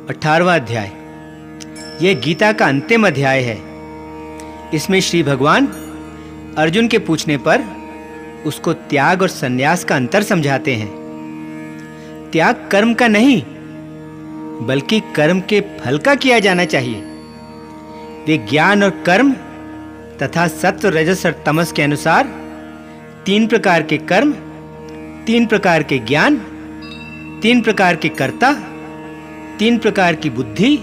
18वां अध्याय। यह गीता का अंतिम अध्याय है। इसमें श्री भगवान अर्जुन के पूछने पर उसको त्याग और संन्यास का अंतर समझाते हैं। त्याग कर्म का नहीं, बल्कि कर्म के फल का किया जाना चाहिए। वे ज्ञान और कर्म तथा सत्व, रजस और तमस के अनुसार 3 प्रकार के कर्म, 3 प्रकार के ज्ञान, 3 प्रकार के कर्ता, 3 प्रकार की बुद्धि,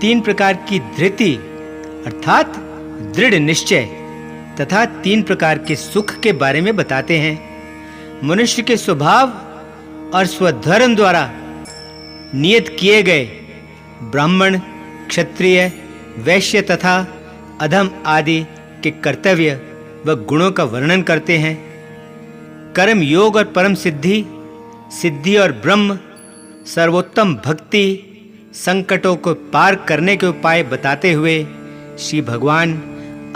3 प्रकार की धृति अर्थात दृढ़ निश्चय तथा 3 प्रकार के सुख के बारे में बताते हैं। मनुष्य के स्वभाव और स्वधर्म द्वारा नियत किए गए ब्राह्मण, क्षत्रिय, वैश्य तथा अधम आदि के कर्तव्य व गुणों का वर्णन करते हैं। कर्म योग और परम सिद्धि, सिद्धि और ब्रह्म, सर्वोत्तम भक्ति, संकटों को पार करने के उपाय बताते हुए श्री भगवान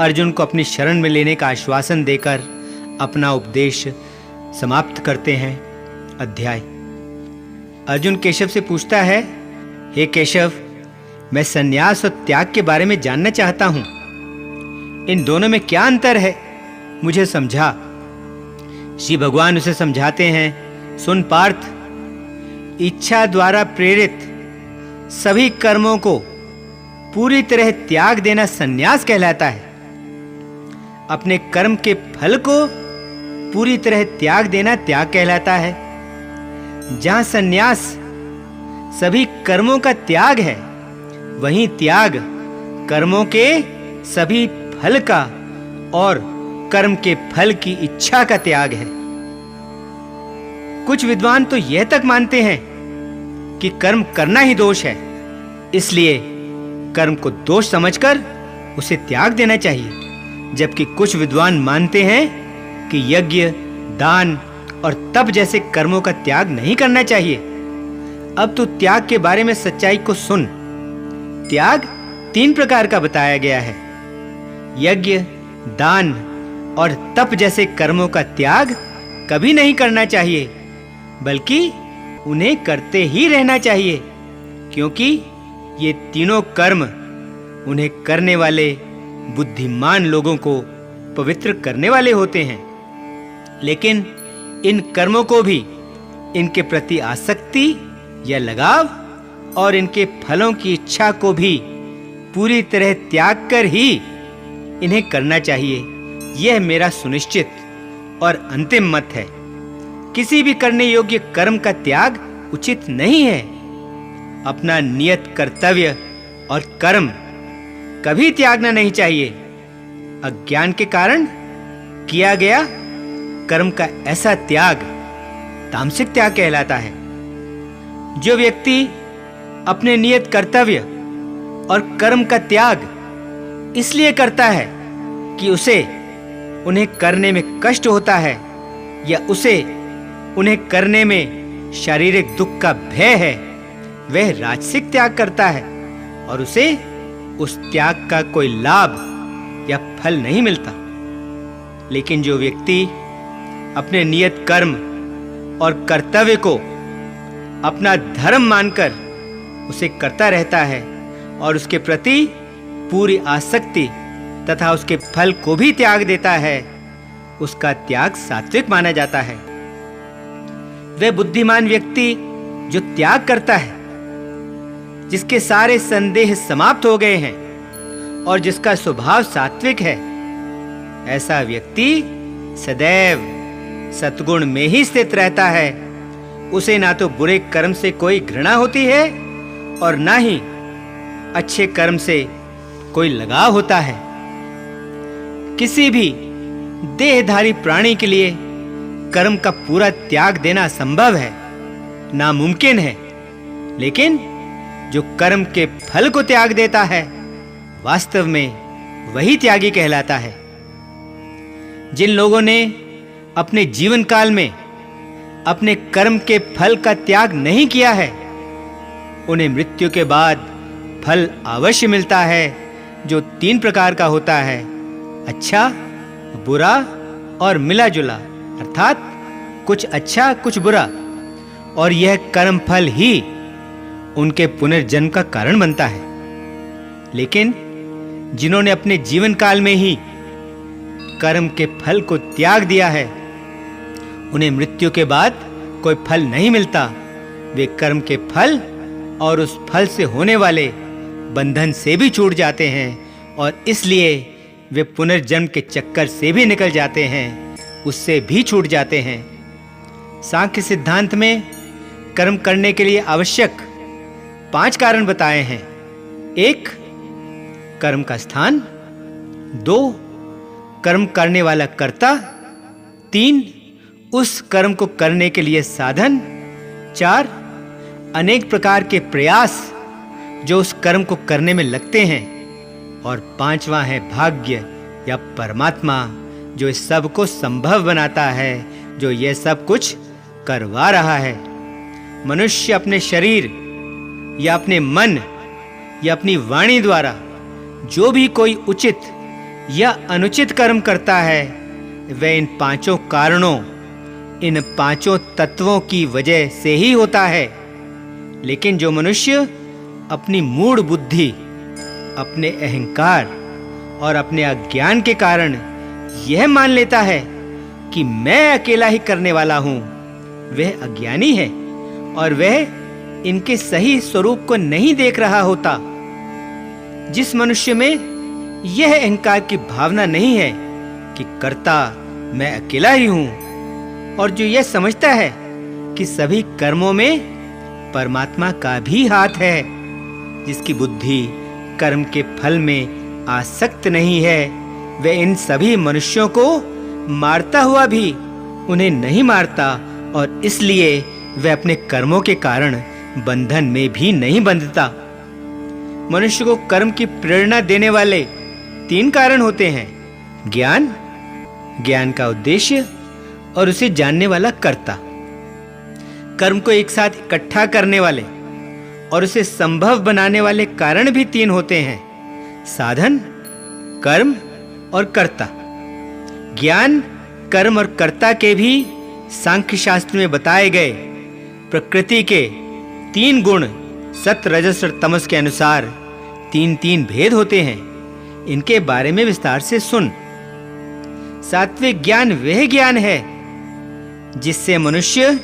अर्जुन को अपनी शरण में लेने का आश्वासन देकर अपना उपदेश समाप्त करते हैं। अध्याय। अर्जुन केशव से पूछता है, हे केशव, मैं संन्यास और त्याग के बारे में जानना चाहता हूं। इन दोनों में क्या अंतर है, मुझे समझा। श्री भगवान उसे समझाते हैं, सुन पार्थ, इच्छा द्वारा प्रेरित सभी कर्मों को पूरी तरह त्याग देना संन्यास कहलाता है। अपने कर्म के फल को पूरी तरह त्याग देना त्याग कहलाता है। जहां संन्यास सभी कर्मों का त्याग है, वहीं त्याग कर्मों के सभी फल का और कर्म के फल की इच्छा का त्याग है। कुछ विद्वान तो यह तक मानते हैं कि कर्म करना ही दोष है, इसलिए कर्म को दोष समझकर उसे त्याग देना चाहिए। जबकि कुछ विद्वान मानते हैं कि यज्ञ, दान और तप जैसे कर्मों का त्याग नहीं करना चाहिए। अब तो त्याग के बारे में सच्चाई को सुन। त्याग 3 प्रकार का बताया गया है। यज्ञ, दान और तप जैसे कर्मों का त्याग कभी नहीं करना चाहिए, बल्कि उन्हें करते ही रहना चाहिए, क्योंकि ये तीनों कर्म उन्हें करने वाले बुद्धिमान लोगों को पवित्र करने वाले होते हैं। लेकिन इन कर्मों को भी इनके प्रति आसक्ति या लगाव और इनके फलों की इच्छा को भी पूरी तरह त्याग कर ही इन्हें करना चाहिए। यह मेरा सुनिश्चित और अंतिम मत है। किसी भी करने योग्य कर्म का त्याग उचित नहीं है। अपना नियत कर्तव्य और कर्म कभी त्यागना नहीं चाहिए। अज्ञान के कारण किया गया कर्म का ऐसा त्याग तामसिक त्याग कहलाता है। जो व्यक्ति अपने नियत कर्तव्य और कर्म का त्याग इसलिए करता है कि उसे उन्हें करने में कष्ट होता है या उसे उन्हें करने में शारीरिक दुख का भय है, वह राजसिक त्याग करता है और उसे उस त्याग का कोई लाभ या फल नहीं मिलता। लेकिन जो व्यक्ति अपने नियत कर्म और कर्तव्य को अपना धर्म मानकर उसे करता रहता है और उसके प्रति पूरी आसक्ति तथा उसके फल को भी त्याग देता है, उसका त्याग सात्विक माना जाता है। वह बुद्धिमान व्यक्ति जो त्याग करता है, जिसके सारे संदेह समाप्त हो गए हैं और जिसका स्वभाव सात्विक है, ऐसा व्यक्ति सदैव सद्गुण में ही स्थित रहता है। उसे ना तो बुरे कर्म से कोई घृणा होती है और ना ही अच्छे कर्म से कोई लगाव होता है। किसी भी देहधारी प्राणी के लिए कर्म का पूरा त्याग देना संभव है, नामुमकिन है। लेकिन जो कर्म के फल को त्याग देता है, वास्तव में वही त्यागी कहलाता है। जिन लोगों ने अपने जीवन काल में अपने कर्म के फल का त्याग नहीं किया है, उन्हें मृत्यु के बाद फल अवश्य मिलता है, जो 3 प्रकार का होता है, अच्छा, बुरा और मिला जुला, अर्थात कुछ अच्छा कुछ बुरा। और यह कर्म फल ही उनके पुनर्जन्म का कारण बनता है। लेकिन जिन्होंने अपने जीवन काल में ही कर्म के फल को त्याग दिया है, उन्हें मृत्यु के बाद कोई फल नहीं मिलता। वे कर्म के फल और उस फल से होने वाले बंधन से भी छूट जाते हैं और इसलिए वे पुनर्जन्म के चक्कर से भी निकल जाते हैं, उससे भी छूट जाते हैं। सांख्य सिद्धांत में कर्म करने के लिए आवश्यक 5 कारण बताए हैं। 1. कर्म का स्थान। 2. कर्म करने वाला कर्ता। 3. उस कर्म को करने के लिए साधन। 4. अनेक प्रकार के प्रयास जो उस कर्म को करने में लगते हैं। और 5वां है भाग्य या परमात्मा, जो इस सब को संभव बनाता है, जो यह सब कुछ करवा रहा है। मनुष्य अपने शरीर या अपने मन या अपनी वाणी द्वारा जो भी कोई उचित या अनुचित कर्म करता है, वह इन 5 कारणों, इन 5 तत्वों की वजह से ही होता है। लेकिन जो मनुष्य अपनी मूढ़ बुद्धि, अपने अहंकार और अपने अज्ञान के कारण यह मान लेता है कि मैं अकेला ही करने वाला हूं, वह अज्ञानी है और वह इनके सही स्वरूप को नहीं देख रहा होता। जिस मनुष्य में यह अहंकार की भावना नहीं है कि कर्ता मैं अकेला ही हूं, और जो यह समझता है कि सभी कर्मों में परमात्मा का भी हाथ है, जिसकी बुद्धि कर्म के फल में आसक्त नहीं है, वह इन सभी मनुष्यों को मारता हुआ भी उन्हें नहीं मारता और इसलिए वह अपने कर्मों के कारण बंधन में भी नहीं बंधता। मनुष्य को कर्म की प्रेरणा देने वाले 3 कारण होते हैं। ज्ञान, ज्ञान का उद्देश्य और उसे जानने वाला कर्ता। कर्म को एक साथ इकट्ठा करने वाले और उसे संभव बनाने वाले कारण भी 3 होते हैं: साधन, कर्म और कर्ता। ज्ञान, कर्म और कर्ता के भी सांख्य शास्त्र में बताए गए प्रकृति के 3 गुण सत्व, रजस और तमस के अनुसार 3 भेद होते हैं। इनके बारे में विस्तार से सुन। सात्विक ज्ञान वह ज्ञान है जिससे मनुष्य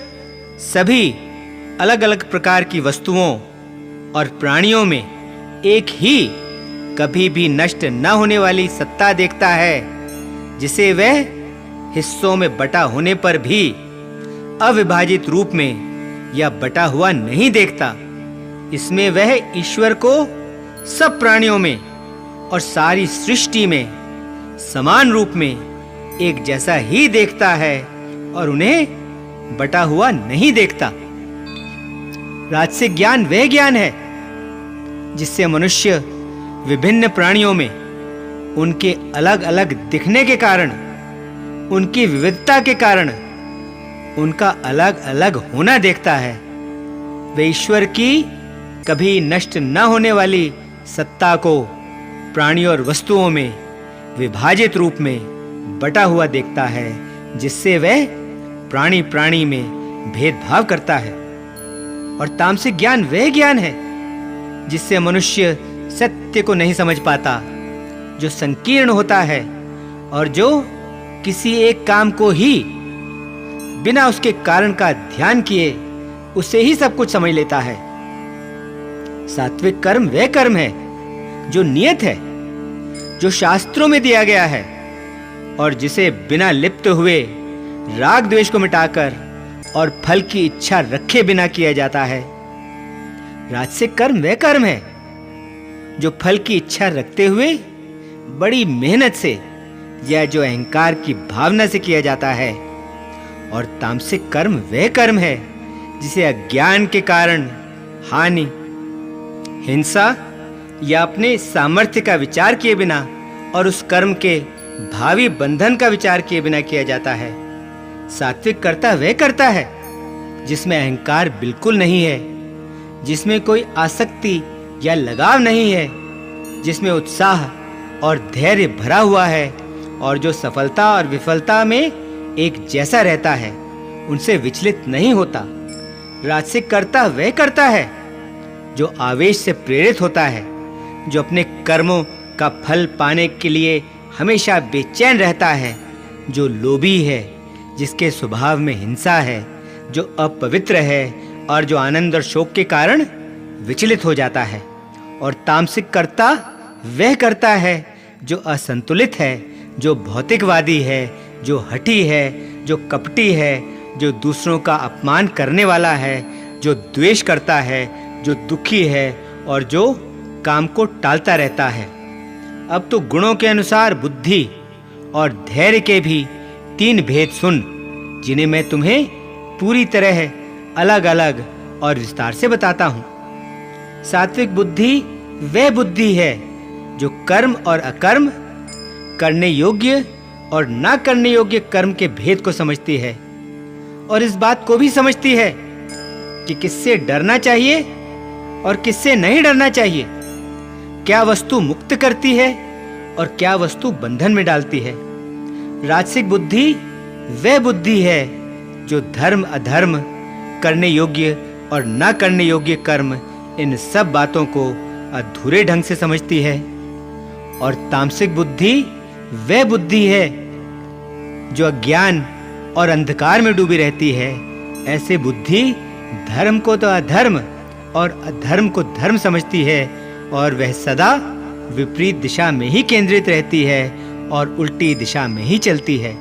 सभी अलग-अलग प्रकार की वस्तुओं और प्राणियों में एक ही कभी भी नष्ट न होने वाली सत्ता देखता है, जिसे वह हिस्सों में बटा होने पर भी अविभाजित रूप में या बटा हुआ नहीं देखता। इसमें वह ईश्वर को सब प्राणियों में और सारी सृष्टि में समान रूप में एक जैसा ही देखता है और उन्हें बटा हुआ नहीं देखता। राजसिक ज्ञान वह ज्ञान है जिससे मनुष्य विभिन्न प्राणियों में उनके अलग-अलग दिखने के कारण, उनकी विविधता के कारण उनका अलग-अलग होना देखता है। वे ईश्वर की कभी नष्ट न होने वाली सत्ता को प्राणियों और वस्तुओं में विभाजित रूप में बटा हुआ देखता है, जिससे वह प्राणी प्राणी में भेदभाव करता है। और तामसिक ज्ञान वह ज्ञान है जिससे मनुष्य सत्य को नहीं समझ पाता, जो संकीर्ण होता है और जो किसी एक काम को ही बिना उसके कारण का ध्यान किए उससे ही सब कुछ समझ लेता है। सात्विक कर्म वह कर्म है जो नियत है, जो शास्त्रों में दिया गया है और जिसे बिना लिप्त हुए राग द्वेष को मिटाकर और फल की इच्छा रखे बिना किया जाता है। राजसिक कर्म वह कर्म है जो फल की इच्छा रखते हुए बड़ी मेहनत से या जो अहंकार की भावना से किया जाता है। और तामसिक कर्म वह कर्म है जिसे अज्ञान के कारण हानि, हिंसा या अपने सामर्थ्य का विचार किए बिना और उस कर्म के भावी बंधन का विचार किए बिना किया जाता है। सात्विक कर्ता वह करता है जिसमें अहंकार बिल्कुल नहीं है, जिसमें कोई आसक्ति या लगाव नहीं है, जिसमें उत्साह और धैर्य भरा हुआ है और जो सफलता और विफलता में एक जैसा रहता है, उनसे विचलित नहीं होता। राजसिक कर्ता वह करता है जो आवेश से प्रेरित होता है, जो अपने कर्मों का फल पाने के लिए हमेशा बेचैन रहता है, जो लोभी है, जिसके स्वभाव में हिंसा है, जो अपवित्र है और जो आनंद और शोक के कारण विचलित हो जाता है। और तामसिक कर्ता वह करता है जो असंतुलित है, जो भौतिकवादी है, जो हठी है, जो कपटी है, जो दूसरों का अपमान करने वाला है, जो द्वेष करता है, जो दुखी है और जो काम को टालता रहता है। अब तो गुणों के अनुसार बुद्धि और धैर्य के भी 3 भेद सुन, जिन्हें मैं तुम्हें पूरी तरह अलग-अलग और विस्तार से बताता हूँ। सात्विक बुद्धि वह बुद्धि है जो कर्म और अकर्म, करने योग्य और ना करने योग्य कर्म के भेद को समझती है और इस बात को भी समझती है कि किससे डरना चाहिए और किससे नहीं डरना चाहिए, क्या वस्तु मुक्त करती है और क्या वस्तु बंधन में डालती है। राजसिक बुद्धि वह बुद्धि है जो धर्म अधर्म, करने योग्य और ना करने योग्य कर्म, इन सब बातों को अधूरे ढंग से समझती है। और तामसिक बुद्धि वह बुद्धि है जो अज्ञान और अंधकार में डूबी रहती है। ऐसे बुद्धि धर्म को तो अधर्म और अधर्म को धर्म समझती है और वह सदा विपरीत दिशा में ही केंद्रित रहती है और उल्टी दिशा में ही चलती है।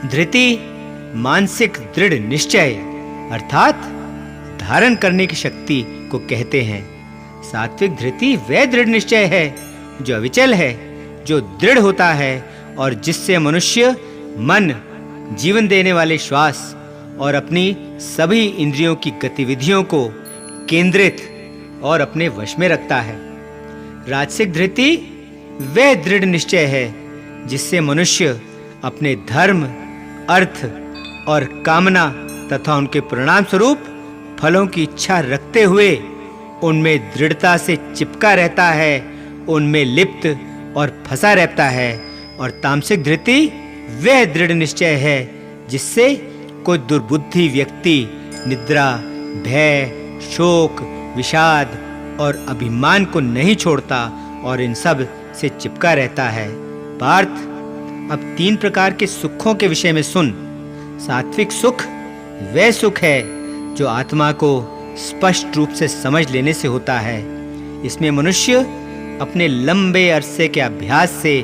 धृति मानसिक दृढ़ निश्चय अर्थात धारण करने की शक्ति को कहते हैं। सात्विक धृति वह दृढ़ निश्चय है जो अविचल है, जो दृढ़ होता है और जिससे मनुष्य मन, जीवन देने वाले श्वास और अपनी सभी इंद्रियों की गतिविधियों को केंद्रित और अपने वश में रखता है। राजसिक धृति वह दृढ़ निश्चय है जिससे मनुष्य अपने धर्म, अर्थ और कामना तथा उनके परिणाम स्वरूप फलों की इच्छा रखते हुए उनमें दृढ़ता से चिपका रहता है, उनमें लिप्त और फंसा रहता है। और तामसिक धृति वह दृढ़ निश्चय है जिससे कोई दुर्बुद्धि व्यक्ति निद्रा, भय, शोक, विषाद और अभिमान को नहीं छोड़ता और इन सब से चिपका रहता है। पार्थ, अब 3 प्रकार के सुखों के विषय में सुन। सात्विक सुख वह सुख है जो आत्मा को स्पष्ट रूप से समझ लेने से होता है। इसमें मनुष्य अपने लंबे अरसे के अभ्यास से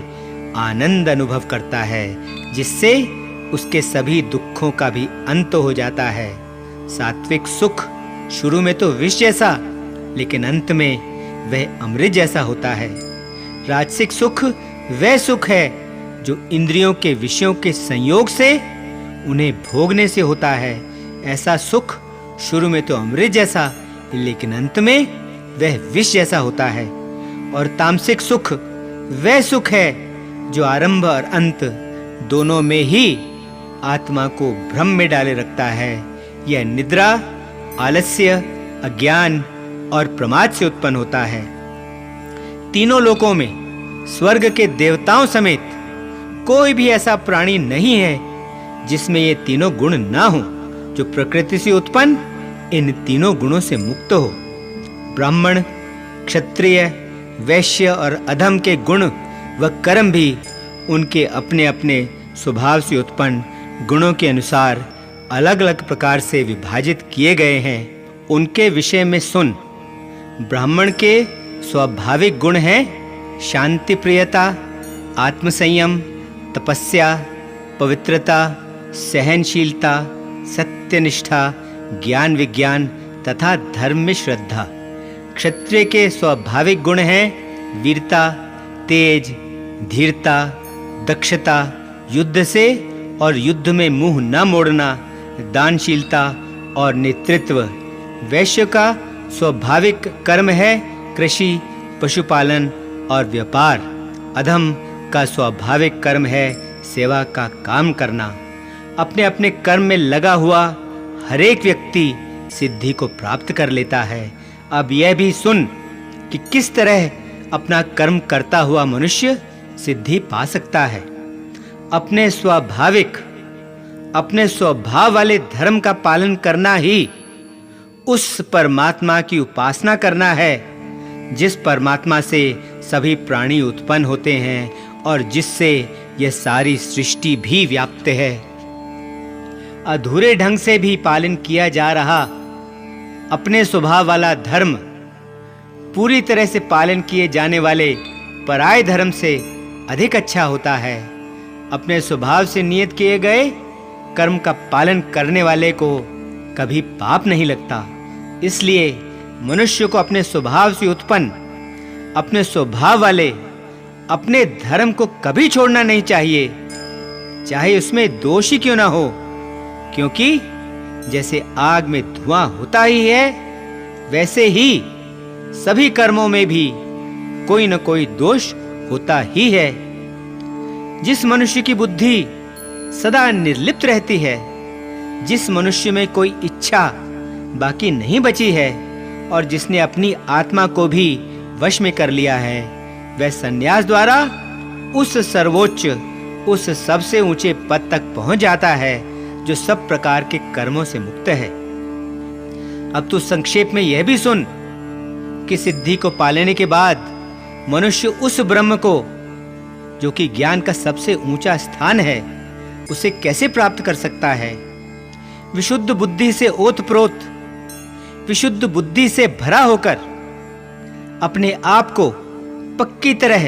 आनंद अनुभव करता है, जिससे उसके सभी दुखों का भी अंत हो जाता है। सात्विक सुख शुरू में तो विष जैसा, लेकिन अंत में वह अमृत जैसा होता है। राजसिक सुख वह सुख है जो इंद्रियों के विषयों के संयोग से उन्हें भोगने से होता है। ऐसा सुख शुरू में तो अमृत जैसा, लेकिन अंत में वह विष जैसा होता है। और तामसिक सुख वह सुख है जो आरंभ और अंत दोनों में ही आत्मा को भ्रम में डाले रखता है। यह निद्रा, आलस्य, अज्ञान और प्रमाद से उत्पन्न होता है। तीनों लोकों में स्वर्ग के देवताओं समेत कोई भी ऐसा प्राणी नहीं है जिसमें ये तीनों गुण ना हो, जो प्रकृति से उत्पन्न इन तीनों गुणों से मुक्त हो। ब्राह्मण, क्षत्रिय, वैश्य और अधम के गुण व कर्म भी उनके अपने अपने स्वभाव से उत्पन्न गुणों के अनुसार अलग-अलग प्रकार से विभाजित किए गए हैं। उनके विषय में सुन। ब्राह्मण के स्वाभाविक गुण हैं शांति प्रियता, आत्मसंयम, तपस्या, पवित्रता, सहनशीलता, सत्यनिष्ठा, ज्ञान विज्ञान तथा धर्म में श्रद्धा। क्षत्रिय के स्वाभाविक गुण हैं वीरता, तेज, धीरता, दक्षता, युद्ध से और युद्ध में मुंह न मोड़ना, दानशीलता और नेतृत्व। वैश्य का स्वाभाविक कर्म है कृषि, पशुपालन और व्यापार। अधम का स्वाभाविक कर्म है सेवा का काम करना। अपने अपने कर्म में लगा हुआ हर एक व्यक्ति सिद्धि को प्राप्त कर लेता है। अब यह भी सुन कि किस तरह अपना कर्म करता हुआ मनुष्य सिद्धि पा सकता है। अपने स्वभाव वाले धर्म का पालन करना ही उस परमात्मा की उपासना करना है जिस परमात्मा से सभी प्राणी उत्पन्न होते हैं और जिससे यह सारी सृष्टि भी व्याप्त है। अधूरे ढंग से भी पालन किया जा रहा अपने स्वभाव वाला धर्म पूरी तरह से पालन किए जाने वाले पराये धर्म से अधिक अच्छा होता है। अपने स्वभाव से नियत किए गए कर्म का पालन करने वाले को कभी पाप नहीं लगता। इसलिए मनुष्य को अपने स्वभाव से उत्पन्न अपने स्वभाव वाले अपने धर्म को कभी छोड़ना नहीं चाहिए, चाहे उसमें दोष ही क्यों ना हो, क्योंकि जैसे आग में धुआं होता ही है वैसे ही सभी कर्मों में भी कोई न कोई दोष होता ही है। जिस मनुष्य की बुद्धि सदा निर्लिप्त रहती है, जिस मनुष्य में कोई इच्छा बाकी नहीं बची है और जिसने अपनी आत्मा को भी वश में कर लिया है, वह संन्यास द्वारा उस सर्वोच्च उस सबसे ऊंचे पद तक पहुंच जाता है जो सब प्रकार के कर्मों से मुक्त है। अब तू संक्षेप में यह भी सुन कि सिद्धि को पालेने के बाद मनुष्य उस ब्रह्म को, जो कि ज्ञान का सबसे ऊंचा स्थान है, उसे कैसे प्राप्त कर सकता है। विशुद्ध बुद्धि से ओतप्रोत, विशुद्ध बुद्धि से भरा होकर अपने आप को पक्की तरह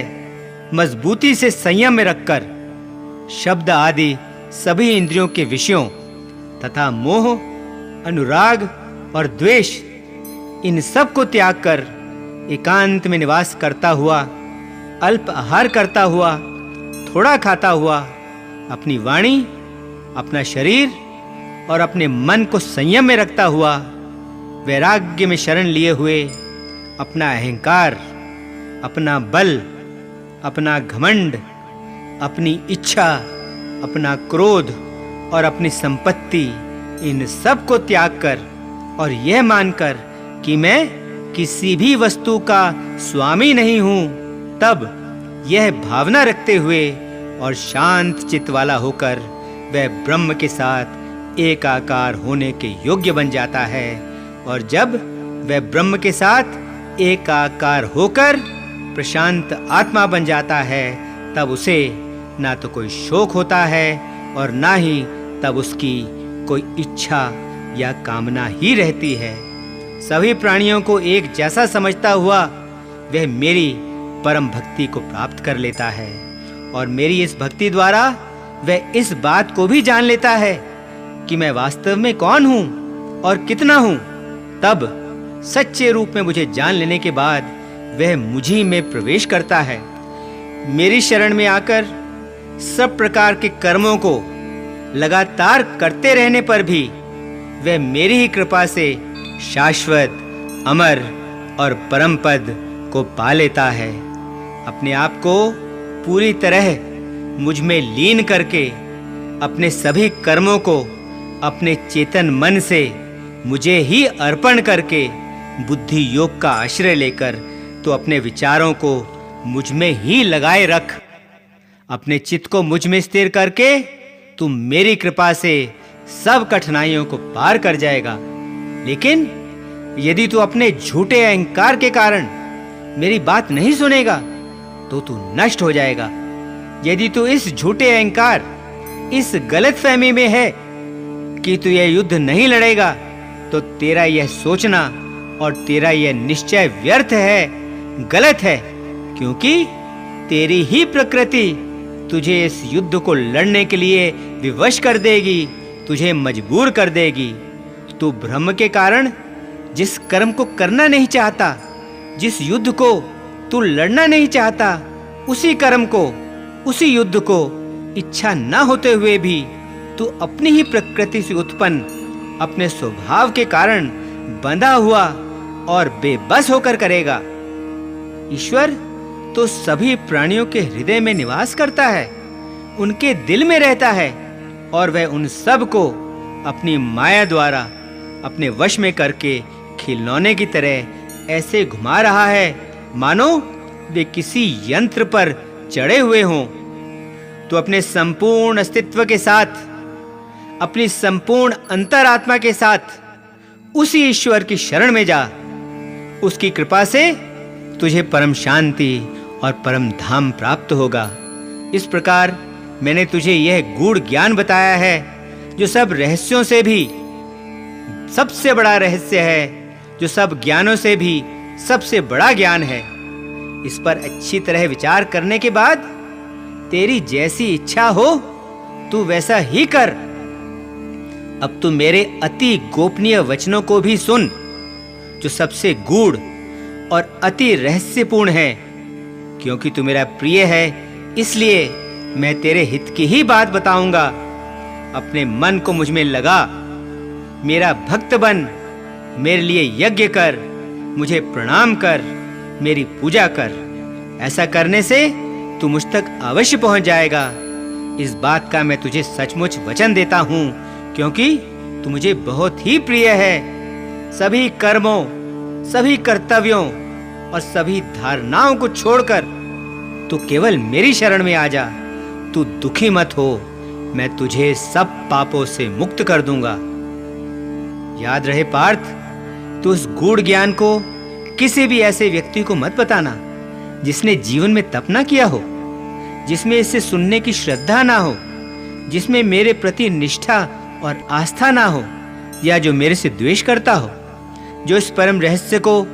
मजबूती से संयम में रखकर शब्द आदि सभी इंद्रियों के विषयों तथा मोह, अनुराग और द्वेष, इन सब को त्याग कर एकांत में निवास करता हुआ, अल्प आहार करता हुआ, थोड़ा खाता हुआ, अपनी वाणी, अपना शरीर और अपने मन को संयम में रखता हुआ, वैराग्य में शरण लिए हुए अपना अहंकार, अपना बल, अपना घमंड, अपनी इच्छा, अपना क्रोध और अपनी संपत्ति, इन सब को त्याग कर और यह मानकर कि मैं किसी भी वस्तु का स्वामी नहीं हूं, तब यह भावना रखते हुए और शांत चित्त वाला होकर वह ब्रह्म के साथ एकाकार होने के योग्य बन जाता है। और जब वह ब्रह्म के साथ एकाकार होकर प्रशांत आत्मा बन जाता है, तब उसे ना तो कोई शोक होता है और ना ही तब उसकी कोई इच्छा या कामना ही रहती है। सभी प्राणियों को एक जैसा समझता हुआ वह मेरी परम भक्ति को प्राप्त कर लेता है और मेरी इस भक्ति द्वारा वह इस बात को भी जान लेता है कि मैं वास्तव में कौन हूं और कितना हूं। तब सच्चे रूप में मुझे जान लेने के बाद वह मुझी में प्रवेश करता है। मेरी शरण में आकर सब प्रकार के कर्मों को लगातार करते रहने पर भी वह मेरी ही कृपा से शाश्वत, अमर और परम पद को पा लेता है। अपने आप को पूरी तरह मुझ में लीन करके अपने सभी कर्मों को अपने चेतन मन से मुझे ही अर्पण करके बुद्धि योग का आश्रय लेकर तो अपने विचारों को मुझ में ही लगाए रख। अपने चित्त को मुझ में स्थिर करके तू मेरी कृपा से सब कठिनाइयों को पार कर जाएगा। लेकिन यदि तू अपने झूठे अहंकार के कारण मेरी बात नहीं सुनेगा तो तू नष्ट हो जाएगा। यदि तू इस झूठे अहंकार, इस गलतफहमी में है कि तू यह युद्ध नहीं लड़ेगा, तो तेरा यह सोचना और तेरा यह निश्चय व्यर्थ है, गलत है, क्योंकि तेरी ही प्रकृति तुझे इस युद्ध को लड़ने के लिए विवश कर देगी, तुझे मजबूर कर देगी। तू ब्रह्म के कारण जिस कर्म को करना नहीं चाहता, जिस युद्ध को तू लड़ना नहीं चाहता, उसी कर्म को, उसी युद्ध को इच्छा ना होते हुए भी तू अपनी ही प्रकृति से उत्पन्न अपने स्वभाव के कारण बंधा हुआ और बेबस होकर करेगा। ईश्वर तो सभी प्राणियों के हृदय में निवास करता है, उनके दिल में रहता है और वह उन सब को अपनी माया द्वारा अपने वश में करके खिलौने की तरह ऐसे घुमा रहा है मानो वे किसी यंत्र पर चढ़े हुए हों। तो अपने संपूर्ण अस्तित्व के साथ, अपनी संपूर्ण अंतरात्मा के साथ उसी ईश्वर की शरण में जा। उसकी कृपा से तुझे परम शांति और परम धाम प्राप्त होगा। इस प्रकार मैंने तुझे यह गूढ़ ज्ञान बताया है, जो सब रहस्यों से भी सबसे बड़ा रहस्य है, जो सब ज्ञानों से भी सबसे बड़ा ज्ञान है। इस पर अच्छी तरह विचार करने के बाद तेरी जैसी इच्छा हो तू वैसा ही कर। अब तू मेरे अति गोपनीय वचनों को भी सुन, जो सबसे गूढ़ और अति रहस्यपूर्ण है। क्योंकि तू मेरा प्रिय है, इसलिए मैं तेरे हित की ही बात बताऊंगा। अपने मन को मुझ में लगा, मेरा भक्त बन, मेरे लिए यज्ञ कर, मुझे प्रणाम कर, मेरी पूजा कर। ऐसा करने से तू मुझ तक अवश्य पहुंच जाएगा। इस बात का मैं तुझे सचमुच वचन देता हूं, क्योंकि तू मुझे बहुत ही प्रिय है। सभी कर्मों, सभी कर्तव्यों और सभी धारणाओं को छोड़कर तू केवल मेरी शरण में आ जा। तू दुखी मत हो, मैं तुझे सब पापों से मुक्त कर दूंगा। याद रहे पार्थ, तू उस गूढ़ ज्ञान को किसी भी ऐसे व्यक्ति को मत बताना जिसने जीवन में तप ना किया हो, जिसमें इसे सुनने की श्रद्धा ना हो, जिसमें मेरे प्रति निष्ठा और आस्था ना हो, या जो मेरे से द्वेष करता हो। जो इस परम रहस्य को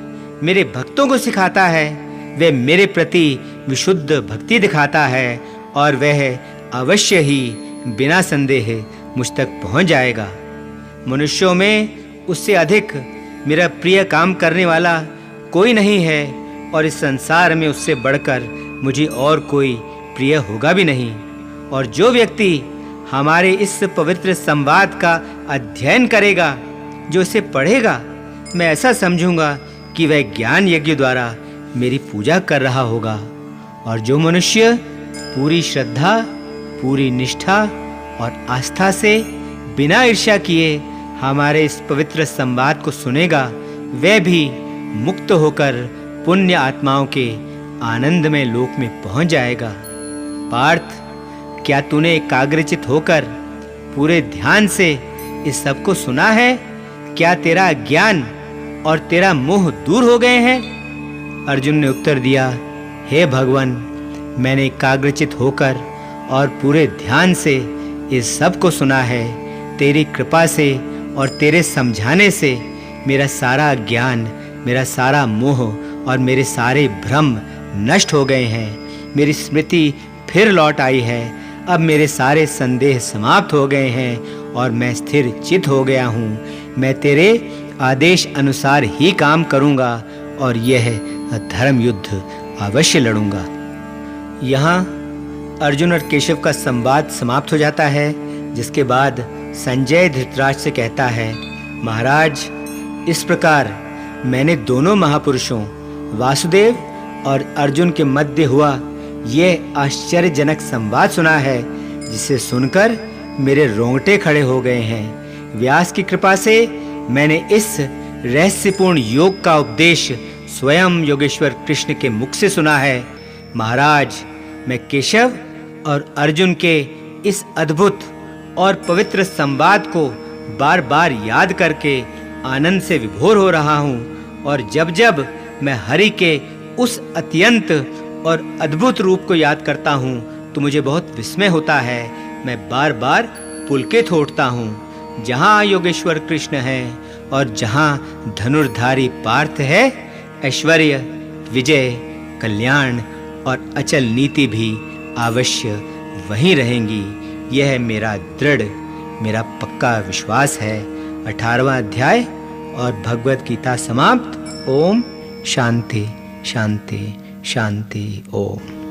मेरे भक्तों को सिखाता है, वह मेरे प्रति विशुद्ध भक्ति दिखाता है और वह अवश्य ही बिना संदेह मुझ तक पहुंच जाएगा। मनुष्यों में उससे अधिक मेरा प्रिय काम करने वाला कोई नहीं है, और इस संसार में उससे बढ़कर मुझे और कोई प्रिय होगा भी नहीं। और जो व्यक्ति हमारे इस पवित्र संवाद का अध्ययन करेगा, जो इसे पढ़ेगा, मैं ऐसा समझूंगा कि वह ज्ञान यज्ञ द्वारा मेरी पूजा कर रहा होगा। और जो मनुष्य पूरी श्रद्धा, पूरी निष्ठा और आस्था से बिना ईर्ष्या किए हमारे इस पवित्र संवाद को सुनेगा, वह भी मुक्त होकर पुण्य आत्माओं के आनंदमय लोक में पहुंच जाएगा। पार्थ, क्या तूने एकाग्रचित होकर पूरे ध्यान से इस सब को सुना है? क्या तेरा ज्ञान और तेरा मोह दूर हो गए हैं? अर्जुन ने उत्तर दिया, हे भगवान, मैंने एकाग्रचित होकर और पूरे ध्यान से इस सब को सुना है। तेरी कृपा से और तेरे समझाने से मेरा सारा ज्ञान, मेरा सारा मोह और मेरे सारे भ्रम नष्ट हो गए हैं। मेरी स्मृति फिर लौट आई है। अब मेरे सारे संदेह समाप्त हो गए हैं और मैं स्थिर चित हो गया हूँ। मैं तेरे आदेश अनुसार ही काम करूँगा और यह धर्म युद्ध अवश्य लड़ूंगा। यहाँ अर्जुन और केशव का संवाद समाप्त हो जाता है, जिसके बाद संजय धृतराष्ट्र से कहता है, महाराज, इस प्रकार मैंने दोनों महापुरुषों वासुदेव और अर्जुन के मध्य हुआ यह आश्चर्यजनक संवाद सुना है, जिसे सुनकर मेरे रोंगटे खड़े हो गए हैं। व्यास की कृपा से मैंने इस रहस्यपूर्ण योग का उपदेश स्वयं योगेश्वर कृष्ण के मुख से सुना है। महाराज, मैं केशव और अर्जुन के इस अद्भुत और पवित्र संवाद को बार-बार याद करके आनंद से विभोर हो रहा हूँ। और जब जब मैं हरि के उस अत्यंत और अद्भुत रूप को याद करता हूँ, तो मुझे बहुत विस्मय होता है। मैं बार-बार पुलकित होता हूँ। जहाँ योगेश्वर कृष्ण है और जहाँ धनुर्धारी पार्थ है, ऐश्वर्य, विजय, कल्याण और अचल नीति भी अवश्य वहीं रहेंगी। यह मेरा दृढ़, मेरा पक्का विश्वास है। 18वां अध्याय और भगवत गीता समाप्त। ओम शांति शांति शांति। ओम।